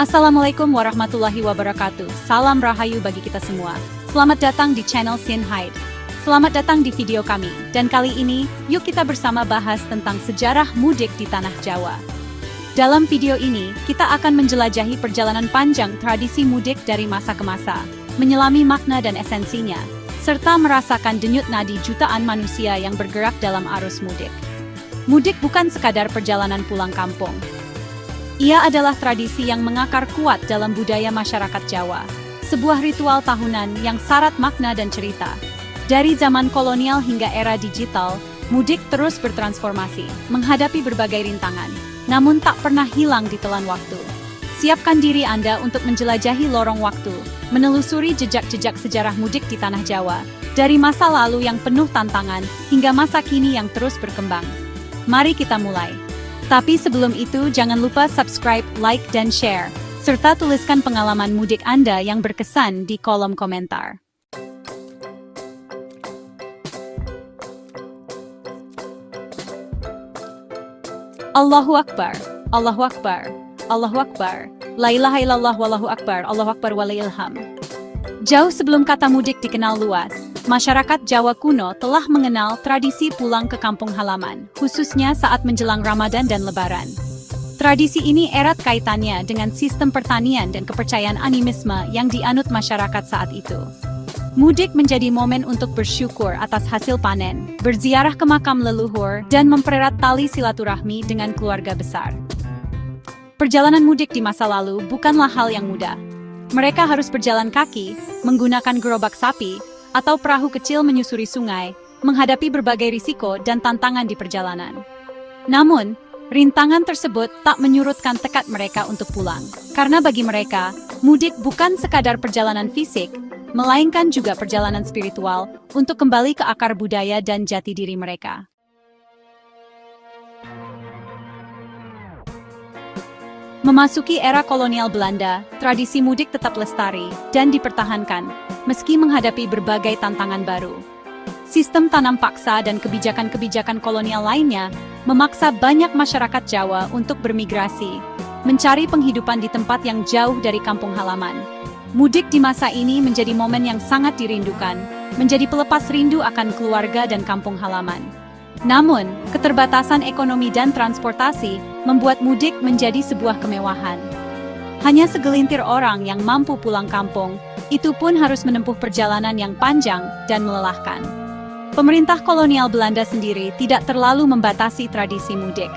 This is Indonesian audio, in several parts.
Assalamualaikum warahmatullahi wabarakatuh. Salam rahayu bagi kita semua. Selamat datang di channel Sin Hide. Selamat datang di video kami. Dan kali ini, yuk kita bersama bahas tentang sejarah mudik di Tanah Jawa. Dalam video ini, kita akan menjelajahi perjalanan panjang tradisi mudik dari masa ke masa, menyelami makna dan esensinya, serta merasakan denyut nadi jutaan manusia yang bergerak dalam arus mudik. Mudik bukan sekadar perjalanan pulang kampung. Ia adalah tradisi yang mengakar kuat dalam budaya masyarakat Jawa, sebuah ritual tahunan yang syarat makna dan cerita. Dari zaman kolonial hingga era digital, mudik terus bertransformasi, menghadapi berbagai rintangan, namun tak pernah hilang ditelan waktu. Siapkan diri Anda untuk menjelajahi lorong waktu, menelusuri jejak-jejak sejarah mudik di Tanah Jawa, dari masa lalu yang penuh tantangan hingga masa kini yang terus berkembang. Mari kita mulai. Tapi sebelum itu jangan lupa subscribe, like, dan share, serta tuliskan pengalaman mudik Anda yang berkesan di kolom komentar. Allahu Akbar, Allahu Akbar, Allahu Akbar, La ilaha illallah wallahu akbar, Allahu Akbar walailham. Jauh sebelum kata mudik dikenal luas, masyarakat Jawa kuno telah mengenal tradisi pulang ke kampung halaman, khususnya saat menjelang Ramadan dan Lebaran. Tradisi ini erat kaitannya dengan sistem pertanian dan kepercayaan animisme yang dianut masyarakat saat itu. Mudik menjadi momen untuk bersyukur atas hasil panen, berziarah ke makam leluhur, dan mempererat tali silaturahmi dengan keluarga besar. Perjalanan mudik di masa lalu bukanlah hal yang mudah. Mereka harus berjalan kaki, menggunakan gerobak sapi, atau perahu kecil menyusuri sungai, menghadapi berbagai risiko dan tantangan di perjalanan. Namun, rintangan tersebut tak menyurutkan tekad mereka untuk pulang. Karena bagi mereka, mudik bukan sekadar perjalanan fisik, melainkan juga perjalanan spiritual untuk kembali ke akar budaya dan jati diri mereka. Memasuki era kolonial Belanda, tradisi mudik tetap lestari dan dipertahankan, meski menghadapi berbagai tantangan baru. Sistem tanam paksa dan kebijakan-kebijakan kolonial lainnya memaksa banyak masyarakat Jawa untuk bermigrasi, mencari penghidupan di tempat yang jauh dari kampung halaman. Mudik di masa ini menjadi momen yang sangat dirindukan, menjadi pelepas rindu akan keluarga dan kampung halaman. Namun, keterbatasan ekonomi dan transportasi membuat mudik menjadi sebuah kemewahan. Hanya segelintir orang yang mampu pulang kampung, itu pun harus menempuh perjalanan yang panjang dan melelahkan. Pemerintah kolonial Belanda sendiri tidak terlalu membatasi tradisi mudik.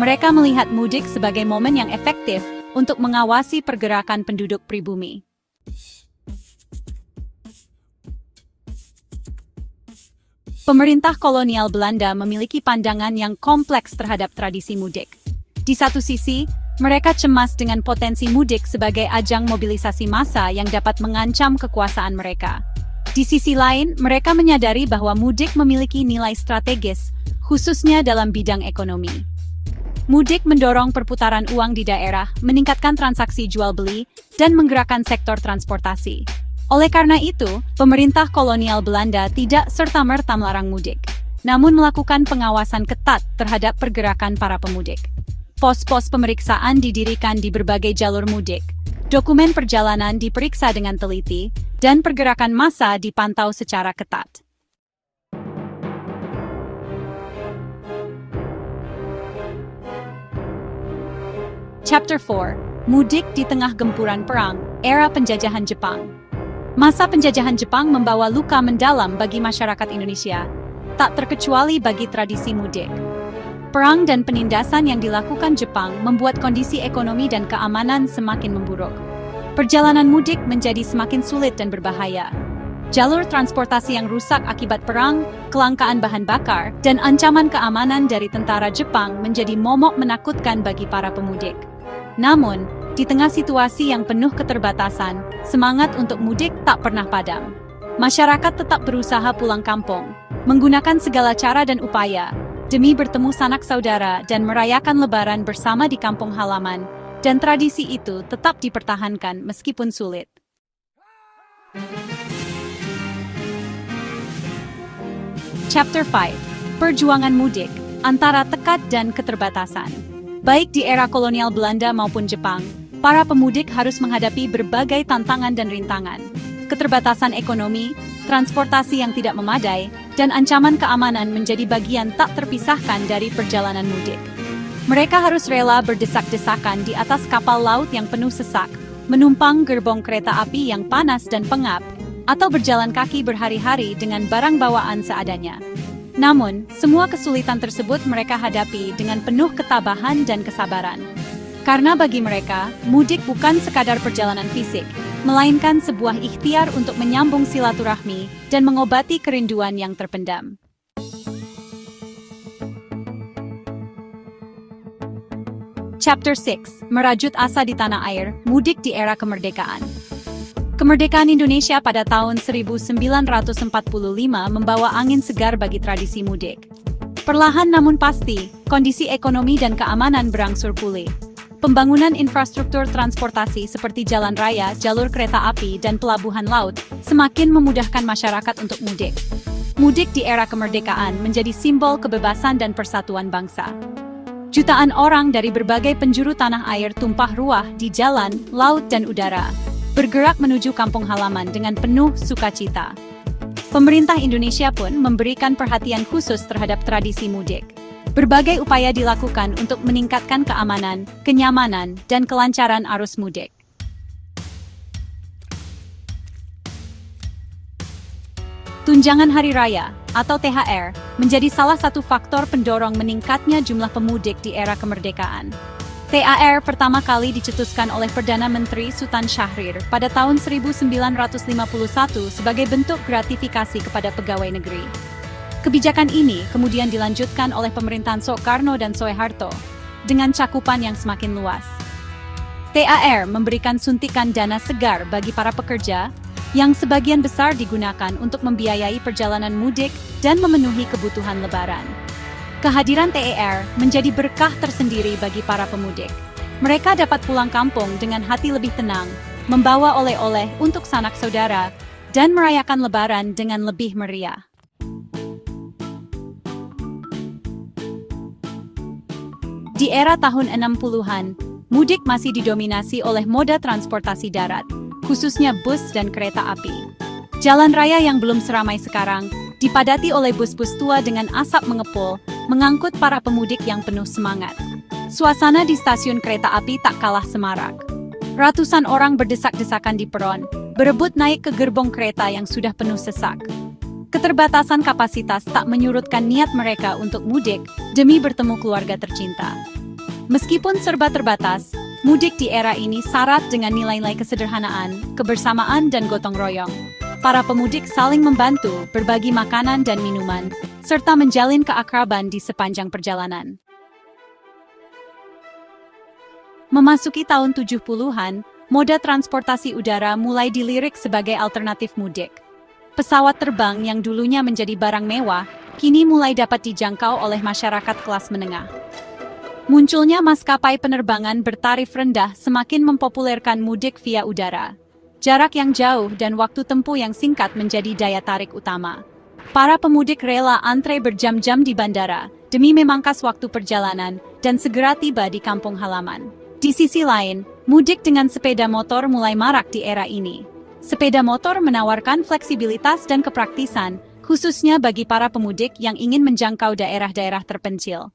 Mereka melihat mudik sebagai momen yang efektif untuk mengawasi pergerakan penduduk pribumi. Pemerintah kolonial Belanda memiliki pandangan yang kompleks terhadap tradisi mudik. Di satu sisi, mereka cemas dengan potensi mudik sebagai ajang mobilisasi massa yang dapat mengancam kekuasaan mereka. Di sisi lain, mereka menyadari bahwa mudik memiliki nilai strategis, khususnya dalam bidang ekonomi. Mudik mendorong perputaran uang di daerah, meningkatkan transaksi jual-beli, dan menggerakkan sektor transportasi. Oleh karena itu, pemerintah kolonial Belanda tidak serta-merta melarang mudik, namun melakukan pengawasan ketat terhadap pergerakan para pemudik. Pos-pos pemeriksaan didirikan di berbagai jalur mudik, dokumen perjalanan diperiksa dengan teliti, dan pergerakan massa dipantau secara ketat. Chapter 4. Mudik di tengah gempuran perang, era penjajahan Jepang. Masa penjajahan Jepang membawa luka mendalam bagi masyarakat Indonesia, tak terkecuali bagi tradisi mudik. Perang dan penindasan yang dilakukan Jepang membuat kondisi ekonomi dan keamanan semakin memburuk. Perjalanan mudik menjadi semakin sulit dan berbahaya. Jalur transportasi yang rusak akibat perang, kelangkaan bahan bakar, dan ancaman keamanan dari tentara Jepang menjadi momok menakutkan bagi para pemudik. Namun, di tengah situasi yang penuh keterbatasan, semangat untuk mudik tak pernah padam. Masyarakat tetap berusaha pulang kampung, menggunakan segala cara dan upaya, demi bertemu sanak saudara dan merayakan Lebaran bersama di kampung halaman, dan tradisi itu tetap dipertahankan meskipun sulit. Chapter 5. Perjuangan mudik, antara tekad dan keterbatasan. Baik di era kolonial Belanda maupun Jepang, para pemudik harus menghadapi berbagai tantangan dan rintangan. Keterbatasan ekonomi, transportasi yang tidak memadai, dan ancaman keamanan menjadi bagian tak terpisahkan dari perjalanan mudik. Mereka harus rela berdesak-desakan di atas kapal laut yang penuh sesak, menumpang gerbong kereta api yang panas dan pengap, atau berjalan kaki berhari-hari dengan barang bawaan seadanya. Namun, semua kesulitan tersebut mereka hadapi dengan penuh ketabahan dan kesabaran. Karena bagi mereka, mudik bukan sekadar perjalanan fisik, melainkan sebuah ikhtiar untuk menyambung silaturahmi dan mengobati kerinduan yang terpendam. Chapter 6, Merajut Asa di Tanah Air, Mudik di Era Kemerdekaan. Kemerdekaan Indonesia pada tahun 1945 membawa angin segar bagi tradisi mudik. Perlahan namun pasti, kondisi ekonomi dan keamanan berangsur pulih. Pembangunan infrastruktur transportasi seperti jalan raya, jalur kereta api, dan pelabuhan laut semakin memudahkan masyarakat untuk mudik. Mudik di era kemerdekaan menjadi simbol kebebasan dan persatuan bangsa. Jutaan orang dari berbagai penjuru tanah air tumpah ruah di jalan, laut, dan udara, bergerak menuju kampung halaman dengan penuh sukacita. Pemerintah Indonesia pun memberikan perhatian khusus terhadap tradisi mudik. Berbagai upaya dilakukan untuk meningkatkan keamanan, kenyamanan, dan kelancaran arus mudik. Tunjangan Hari Raya, atau THR, menjadi salah satu faktor pendorong meningkatnya jumlah pemudik di era kemerdekaan. THR pertama kali dicetuskan oleh Perdana Menteri Sultan Syahrir pada tahun 1951 sebagai bentuk gratifikasi kepada pegawai negeri. Kebijakan ini kemudian dilanjutkan oleh pemerintahan Soekarno dan Soeharto dengan cakupan yang semakin luas. THR memberikan suntikan dana segar bagi para pekerja yang sebagian besar digunakan untuk membiayai perjalanan mudik dan memenuhi kebutuhan lebaran. Kehadiran THR menjadi berkah tersendiri bagi para pemudik. Mereka dapat pulang kampung dengan hati lebih tenang, membawa oleh-oleh untuk sanak saudara, dan merayakan lebaran dengan lebih meriah. Di era tahun 60-an, mudik masih didominasi oleh moda transportasi darat, khususnya bus dan kereta api. Jalan raya yang belum seramai sekarang, dipadati oleh bus-bus tua dengan asap mengepul, mengangkut para pemudik yang penuh semangat. Suasana di stasiun kereta api tak kalah semarak. Ratusan orang berdesak-desakan di peron, berebut naik ke gerbong kereta yang sudah penuh sesak. Keterbatasan kapasitas tak menyurutkan niat mereka untuk mudik demi bertemu keluarga tercinta. Meskipun serba terbatas, mudik di era ini syarat dengan nilai-nilai kesederhanaan, kebersamaan, dan gotong royong. Para pemudik saling membantu, berbagi makanan dan minuman, serta menjalin keakraban di sepanjang perjalanan. Memasuki tahun 70-an, moda transportasi udara mulai dilirik sebagai alternatif mudik. Pesawat terbang yang dulunya menjadi barang mewah, kini mulai dapat dijangkau oleh masyarakat kelas menengah. Munculnya maskapai penerbangan bertarif rendah semakin mempopulerkan mudik via udara. Jarak yang jauh dan waktu tempuh yang singkat menjadi daya tarik utama. Para pemudik rela antre berjam-jam di bandara, demi memangkas waktu perjalanan dan segera tiba di kampung halaman. Di sisi lain, mudik dengan sepeda motor mulai marak di era ini. Sepeda motor menawarkan fleksibilitas dan kepraktisan, khususnya bagi para pemudik yang ingin menjangkau daerah-daerah terpencil.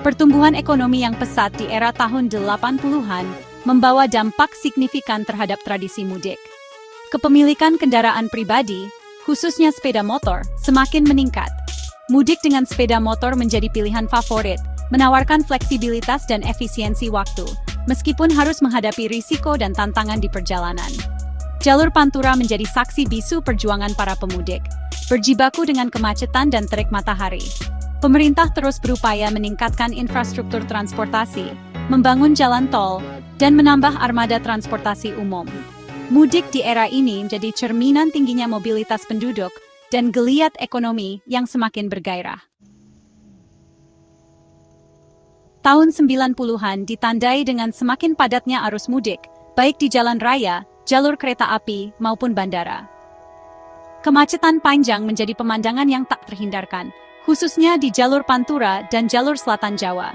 Pertumbuhan ekonomi yang pesat di era tahun 80-an membawa dampak signifikan terhadap tradisi mudik. Kepemilikan kendaraan pribadi, khususnya sepeda motor, semakin meningkat. Mudik dengan sepeda motor menjadi pilihan favorit, menawarkan fleksibilitas dan efisiensi waktu, meskipun harus menghadapi risiko dan tantangan di perjalanan. Jalur Pantura menjadi saksi bisu perjuangan para pemudik, berjibaku dengan kemacetan dan terik matahari. Pemerintah terus berupaya meningkatkan infrastruktur transportasi, membangun jalan tol, dan menambah armada transportasi umum. Mudik di era ini menjadi cerminan tingginya mobilitas penduduk dan geliat ekonomi yang semakin bergairah. Tahun 90-an ditandai dengan semakin padatnya arus mudik, baik di jalan raya, jalur kereta api, maupun bandara. Kemacetan panjang menjadi pemandangan yang tak terhindarkan, khususnya di jalur Pantura dan jalur Selatan Jawa.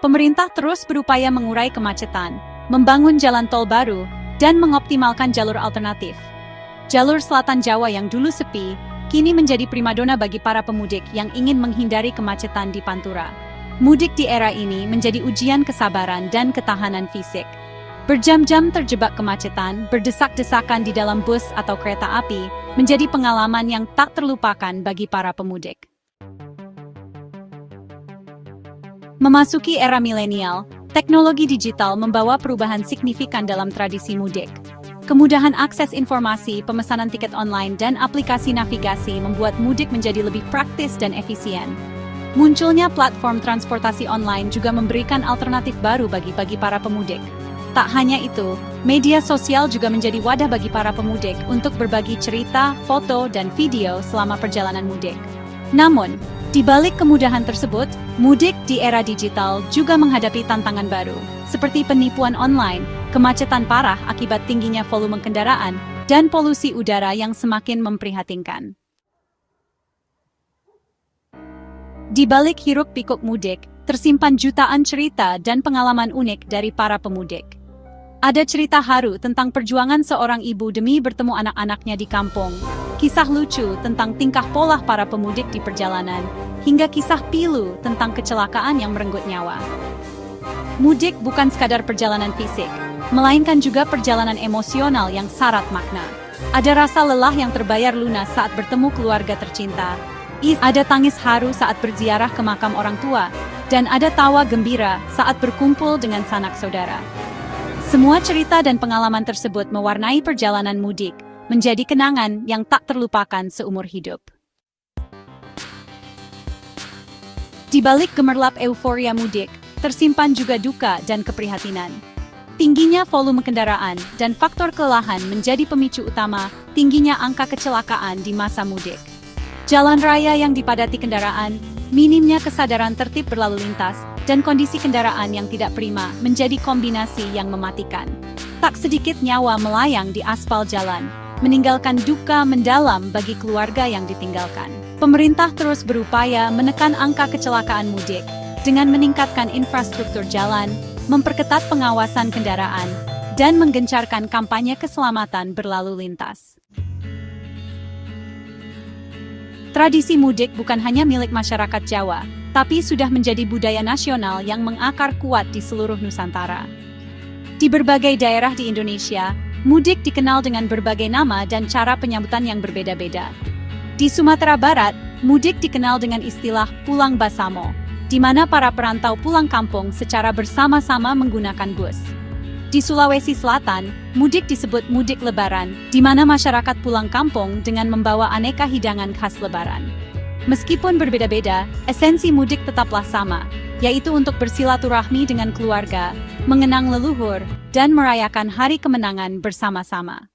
pemerintah terus berupaya mengurai kemacetan, membangun jalan tol baru, dan mengoptimalkan jalur alternatif. Jalur Selatan Jawa yang dulu sepi, kini menjadi primadona bagi para pemudik yang ingin menghindari kemacetan di Pantura. Mudik di era ini menjadi ujian kesabaran dan ketahanan fisik. Berjam-jam terjebak kemacetan, berdesak-desakan di dalam bus atau kereta api, menjadi pengalaman yang tak terlupakan bagi para pemudik. Memasuki era milenial, teknologi digital membawa perubahan signifikan dalam tradisi mudik. Kemudahan akses informasi, pemesanan tiket online, dan aplikasi navigasi membuat mudik menjadi lebih praktis dan efisien. Munculnya platform transportasi online juga memberikan alternatif baru bagi para pemudik. Tak hanya itu, media sosial juga menjadi wadah bagi para pemudik untuk berbagi cerita, foto, dan video selama perjalanan mudik. Namun, di balik kemudahan tersebut, mudik di era digital juga menghadapi tantangan baru, seperti penipuan online, kemacetan parah akibat tingginya volume kendaraan, dan polusi udara yang semakin memprihatinkan. Di balik hiruk-pikuk mudik, tersimpan jutaan cerita dan pengalaman unik dari para pemudik. Ada cerita haru tentang perjuangan seorang ibu demi bertemu anak-anaknya di kampung, kisah lucu tentang tingkah pola para pemudik di perjalanan, hingga kisah pilu tentang kecelakaan yang merenggut nyawa. Mudik bukan sekadar perjalanan fisik, melainkan juga perjalanan emosional yang syarat makna. Ada rasa lelah yang terbayar lunas saat bertemu keluarga tercinta, ada tangis haru saat berziarah ke makam orang tua, dan ada tawa gembira saat berkumpul dengan sanak saudara. Semua cerita dan pengalaman tersebut mewarnai perjalanan mudik, menjadi kenangan yang tak terlupakan seumur hidup. Di balik gemerlap euforia mudik, tersimpan juga duka dan keprihatinan. Tingginya volume kendaraan dan faktor kelelahan menjadi pemicu utama tingginya angka kecelakaan di masa mudik. Jalan raya yang dipadati kendaraan, minimnya kesadaran tertib berlalu lintas, dan kondisi kendaraan yang tidak prima menjadi kombinasi yang mematikan. Tak sedikit nyawa melayang di aspal jalan, meninggalkan duka mendalam bagi keluarga yang ditinggalkan. Pemerintah terus berupaya menekan angka kecelakaan mudik dengan meningkatkan infrastruktur jalan, memperketat pengawasan kendaraan, dan menggencarkan kampanye keselamatan berlalu lintas. Tradisi mudik bukan hanya milik masyarakat Jawa, tapi sudah menjadi budaya nasional yang mengakar kuat di seluruh Nusantara. Di berbagai daerah di Indonesia, mudik dikenal dengan berbagai nama dan cara penyambutan yang berbeda-beda. Di Sumatera Barat, mudik dikenal dengan istilah pulang basamo, di mana para perantau pulang kampung secara bersama-sama menggunakan bus. Di Sulawesi Selatan, mudik disebut mudik lebaran, di mana masyarakat pulang kampung dengan membawa aneka hidangan khas lebaran. Meskipun berbeda-beda, esensi mudik tetaplah sama, yaitu untuk bersilaturahmi dengan keluarga, mengenang leluhur, dan merayakan hari kemenangan bersama-sama.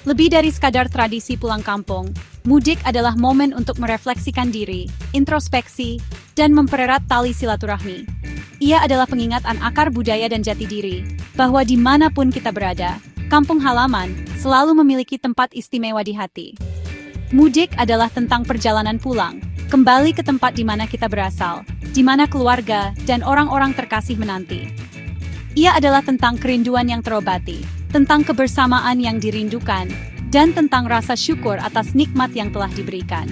Lebih dari sekadar tradisi pulang kampung, mudik adalah momen untuk merefleksikan diri, introspeksi, dan mempererat tali silaturahmi. Ia adalah pengingatan akar budaya dan jati diri, bahwa dimanapun kita berada, kampung halaman selalu memiliki tempat istimewa di hati. Mudik adalah tentang perjalanan pulang, kembali ke tempat di mana kita berasal, di mana keluarga dan orang-orang terkasih menanti. Ia adalah tentang kerinduan yang terobati, tentang kebersamaan yang dirindukan, dan tentang rasa syukur atas nikmat yang telah diberikan.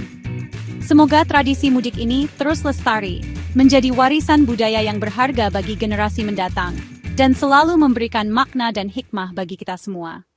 Semoga tradisi mudik ini terus lestari, menjadi warisan budaya yang berharga bagi generasi mendatang, dan selalu memberikan makna dan hikmah bagi kita semua.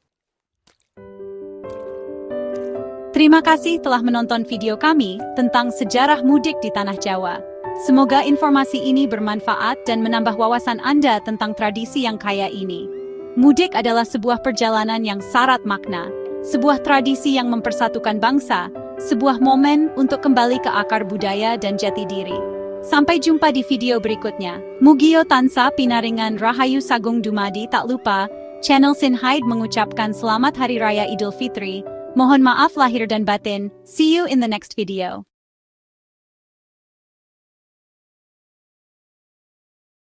Terima kasih telah menonton video kami tentang sejarah mudik di Tanah Jawa. Semoga informasi ini bermanfaat dan menambah wawasan Anda tentang tradisi yang kaya ini. Mudik adalah sebuah perjalanan yang syarat makna, sebuah tradisi yang mempersatukan bangsa, sebuah momen untuk kembali ke akar budaya dan jati diri. Sampai jumpa di video berikutnya. Mugiyo tansah pinaringan rahayu sagung dumadi. Tak lupa, channel Sinhide mengucapkan selamat Hari Raya Idul Fitri. Mohon maaf lahir dan batin. See you in the next video.